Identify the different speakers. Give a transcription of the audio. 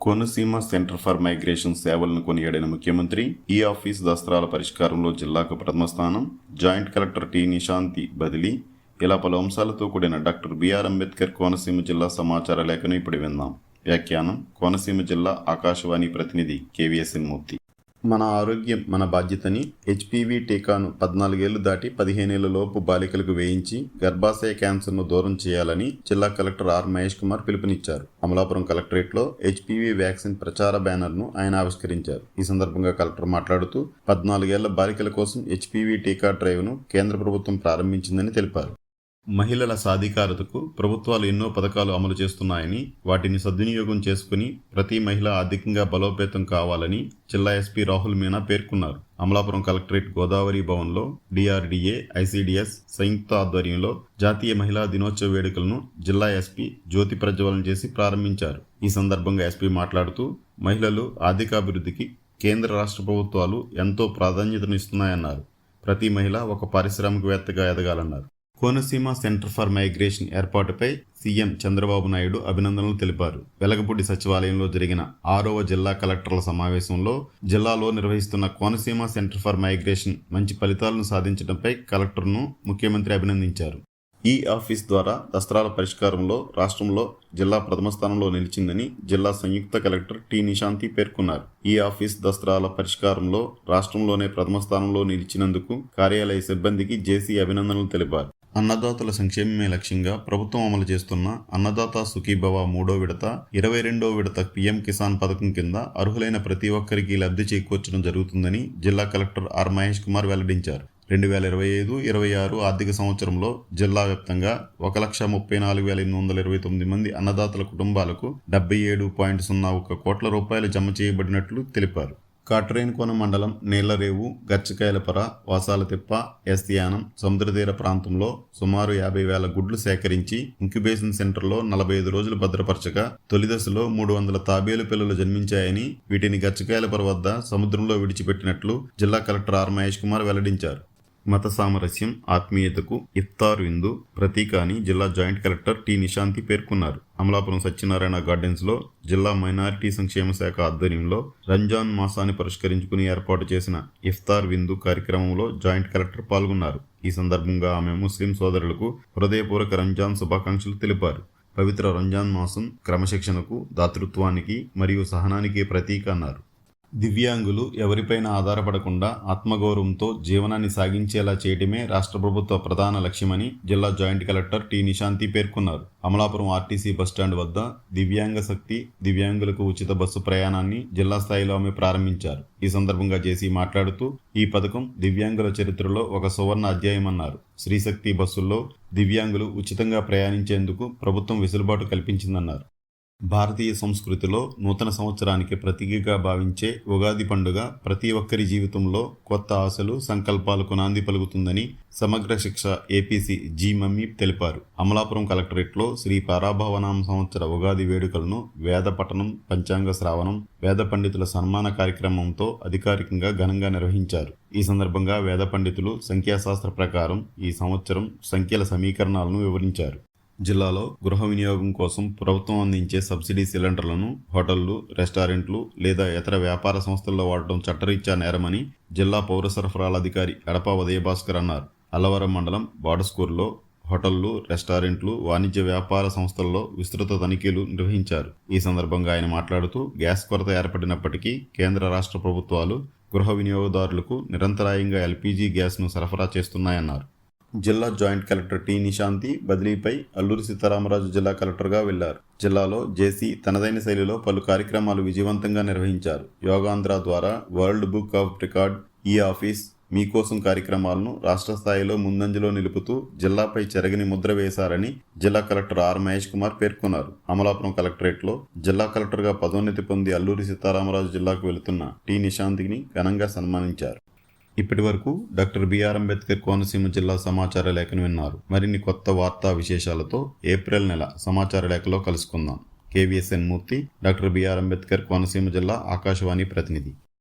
Speaker 1: Konaseema centre for migration సేవలను కొనియాడిన ముఖ్యమంత్రి ఈ ఆఫీస్ దస్త్రాల పరిష్కారంలో జిల్లాకు ప్రథమ స్థానం, జాయింట్ కలెక్టర్ టి నిశాంతి బదిలీ, ఇలా పలు అంశాలతో కూడిన డాక్టర్ బిఆర్ అంబేద్కర్ కోనసీమ జిల్లా సమాచార లేఖను ఇప్పుడు విందాం. వ్యాఖ్యానం కోనసీమ జిల్లా ఆకాశవాణి ప్రతినిధి కేవీఎస్ఎన్ మూర్తి. మన ఆరోగ్యం మన బాధ్యతని హెచ్పివి టీకాను 14 ఏళ్లు దాటి 15 ఏళ్ల లోపు బాలికలకు వేయించి గర్భాశయ క్యాన్సర్ను దూరం చేయాలని జిల్లా కలెక్టర్ ఆర్ మహేష్ కుమార్ పిలుపునిచ్చారు. అమలాపురం కలెక్టరేట్లో హెచ్పివి వ్యాక్సిన్ ప్రచార బ్యానర్ను ఆయన ఆవిష్కరించారు. ఈ సందర్భంగా కలెక్టర్ మాట్లాడుతూ 14 ఏళ్ల బాలికల కోసం హెచ్పివి టీకా డ్రైవ్ను కేంద్ర ప్రభుత్వం ప్రారంభించిందని తెలిపారు. మహిళల సాధికారతకు ప్రభుత్వాలు ఎన్నో పథకాలు అమలు చేస్తున్నాయని, వాటిని సద్వినియోగం చేసుకుని ప్రతి మహిళ ఆర్థికంగా బలోపేతం కావాలని జిల్లా ఎస్పీ రాహుల్ మీనా పేర్కొన్నారు. అమలాపురం కలెక్టరేట్ గోదావరి భవన్లో డిఆర్డీఏ, ఐసిడిఎస్ సంయుక్త ఆధ్వర్యంలో జాతీయ మహిళా దినోత్సవ వేడుకలను జిల్లా ఎస్పీ జ్యోతి ప్రజ్వలన చేసి ప్రారంభించారు. ఈ సందర్భంగా ఎస్పీ మాట్లాడుతూ మహిళలు ఆర్థికాభివృద్ధికి కేంద్ర రాష్ట్ర ప్రభుత్వాలు ఎంతో ప్రాధాన్యతనిస్తున్నాయన్నారు. ప్రతి మహిళ ఒక పారిశ్రామికవేత్తగా ఎదగాలన్నారు. కోనసీమ సెంటర్ ఫర్ మైగ్రేషన్ ఏర్పాటుపై సీఎం చంద్రబాబు నాయుడు అభినందనలు తెలిపారు. వెలగపూడి సచివాలయంలో జరిగిన 6వ జిల్లా కలెక్టర్ల సమావేశంలో జిల్లాలో నిర్వహిస్తున్న కోనసీమ సెంటర్ ఫర్ మైగ్రేషన్ మంచి ఫలితాలను సాధించడంపై కలెక్టర్ను ముఖ్యమంత్రి అభినందించారు. ఈ ఆఫీస్ ద్వారా దస్త్రాల పరిష్కారంలో రాష్ట్రంలో జిల్లా ప్రథమ స్థానంలో నిలిచిందని జిల్లా సంయుక్త కలెక్టర్ టి నిశాంతి పేర్కొన్నారు. ఈ ఆఫీస్ దస్త్రాల పరిష్కారంలో రాష్ట్రంలోనే ప్రథమ స్థానంలో నిలిచినందుకు కార్యాలయ సిబ్బందికి జేసీ అభినందనలు తెలిపారు. అన్నదాతల సంక్షేమమే లక్ష్యంగా ప్రభుత్వం అమలు చేస్తున్న అన్నదాత సుఖీభవ 3వ విడత, 22వ విడత పీఎం కిసాన్ పథకం కింద అర్హులైన ప్రతి ఒక్కరికి లబ్ధి చేకూర్చడం జరుగుతుందని జిల్లా కలెక్టర్ ఆర్ మహేష్ కుమార్ వెల్లడించారు. 2025-26 ఆర్థిక సంవత్సరంలో జిల్లా వ్యాప్తంగా 1,34,829 మంది అన్నదాతల కుటుంబాలకు 77.01 కోట్ల రూపాయలు జమ చేయబడినట్లు తెలిపారు. కాట్రేనికోన మండలం నీళ్లరేవు, గచ్చకాయలపర, వాసాలతిప్ప, ఎస్యానం సముద్రతీర ప్రాంతంలో సుమారు 50,000 గుడ్లు సేకరించి ఇంక్యుబేషన్ సెంటర్లో 45 రోజులు భద్రపరచగా తొలి దశలో 300 తాబేలు పిల్లలు జన్మించాయని, వీటిని గచ్చకాయలపర వద్ద సముద్రంలో విడిచిపెట్టినట్లు జిల్లా కలెక్టర్ ఆర్ మహేష్ కుమార్ వెల్లడించారు. మత సామరస్యం, ఆత్మీయతకు ఇఫ్తార్ విందు ప్రతీక అని జిల్లా జాయింట్ కలెక్టర్ టి నిశాంతి పేర్కొన్నారు. అమలాపురం సత్యనారాయణ గార్డెన్స్లో జిల్లా మైనారిటీ సంక్షేమ శాఖ ఆధ్వర్యంలో రంజాన్ మాసాన్ని పురస్కరించుకుని ఏర్పాటు చేసిన ఇఫ్తార్ విందు కార్యక్రమంలో జాయింట్ కలెక్టర్ పాల్గొన్నారు. ఈ సందర్భంగా ఆమె ముస్లిం సోదరులకు హృదయపూర్వక రంజాన్ శుభాకాంక్షలు తెలిపారు. పవిత్ర రంజాన్ మాసం క్రమశిక్షణకు, దాతృత్వానికి మరియు సహనానికి ప్రతీక అన్నారు. దివ్యాంగులు ఎవరిపైన ఆధారపడకుండా ఆత్మగౌరవంతో జీవనాన్ని సాగించేలా చేయడమే రాష్ట్ర ప్రభుత్వ ప్రధాన లక్ష్యమని జిల్లా జాయింట్ కలెక్టర్ టి నిశాంతి పేర్కొన్నారు. అమలాపురం ఆర్టీసీ బస్టాండ్ వద్ద దివ్యాంగ శక్తి దివ్యాంగులకు ఉచిత బస్సు ప్రయాణాన్ని జిల్లా స్థాయిలో ఆమె ప్రారంభించారు. ఈ సందర్భంగా జేసీ మాట్లాడుతూ ఈ పథకం దివ్యాంగుల చరిత్రలో ఒక సువర్ణ అధ్యాయమన్నారు. శ్రీశక్తి బస్సుల్లో దివ్యాంగులు ఉచితంగా ప్రయాణించేందుకు ప్రభుత్వం వెసులుబాటు కల్పించిందన్నారు. భారతీయ సంస్కృతిలో నూతన సంవత్సరానికి ప్రతీకగా భావించే ఉగాది పండుగ ప్రతి ఒక్కరి జీవితంలో కొత్త ఆశలు, సంకల్పాలకు నాంది పలుకుతుందని సమగ్ర శిక్ష ఏపీసీ జి మమ్మీ తెలిపారు. అమలాపురం కలెక్టరేట్లో శ్రీ పరాభవనామ సంవత్సర ఉగాది వేడుకలను వేద పఠనం, పంచాంగ శ్రావణం, వేద పండితుల సన్మాన కార్యక్రమంతో అధికారికంగా ఘనంగా నిర్వహించారు. ఈ సందర్భంగా వేద పండితులు సంఖ్యాశాస్త్ర ప్రకారం ఈ సంవత్సరం సంఖ్యల సమీకరణాలను వివరించారు. జిల్లాలో గృహ వినియోగం కోసం ప్రభుత్వం అందించే సబ్సిడీ సిలిండర్లను హోటళ్లు, రెస్టారెంట్లు లేదా ఇతర వ్యాపార సంస్థల్లో వాడటం చట్టరీత్యా నేరమని జిల్లా పౌర సరఫరాల అధికారి ఎడప ఉదయభాస్కర్ అన్నారు. అల్లవరం మండలం బాడస్కూర్లో హోటళ్లు, రెస్టారెంట్లు, వాణిజ్య వ్యాపార సంస్థల్లో విస్తృత తనిఖీలు నిర్వహించారు. ఈ సందర్భంగా ఆయన మాట్లాడుతూ గ్యాస్ కొరత ఏర్పడినప్పటికీ కేంద్ర రాష్ట్ర ప్రభుత్వాలు గృహ వినియోగదారులకు నిరంతరాయంగా ఎల్పీజీ గ్యాస్ను సరఫరా చేస్తున్నాయన్నారు. జిల్లా జాయింట్ కలెక్టర్ టి నిశాంతి బదిలీపై అల్లూరి సీతారామరాజు జిల్లా కలెక్టర్గా వెళ్లారు. జిల్లాలో జేసీ తనదైన శైలిలో పలు కార్యక్రమాలు విజయవంతంగా నిర్వహించారు. యోగాంధ్ర ద్వారా వరల్డ్ బుక్ ఆఫ్ రికార్డ్, ఈ ఆఫీస్ మీకోసం కార్యక్రమాలను రాష్ట్ర స్థాయిలో ముందంజలో నిలుపుతూ జిల్లాపై చెరగని ముద్ర వేశారని జిల్లా కలెక్టర్ ఆర్ మహేష్ కుమార్ పేర్కొన్నారు. అమలాపురం కలెక్టరేట్లో జిల్లా కలెక్టర్గా పదోన్నతి పొంది అల్లూరి సీతారామరాజు జిల్లాకు వెళుతున్న టి నిశాంతిని ఘనంగా సన్మానించారు. ఇప్పటి వరకు డాక్టర్ బిఆర్ అంబేద్కర్ కోనసీమ జిల్లా సమాచార లేఖను విన్నారు. మరిన్ని కొత్త వార్తా విశేషాలతో ఏప్రిల్ నెల సమాచార లేఖలో కలుసుకుందాం. కేవీఎస్ఎన్ మూర్తి, డాక్టర్ బిఆర్ అంబేద్కర్ కోనసీమ జిల్లా ఆకాశవాణి ప్రతినిధి.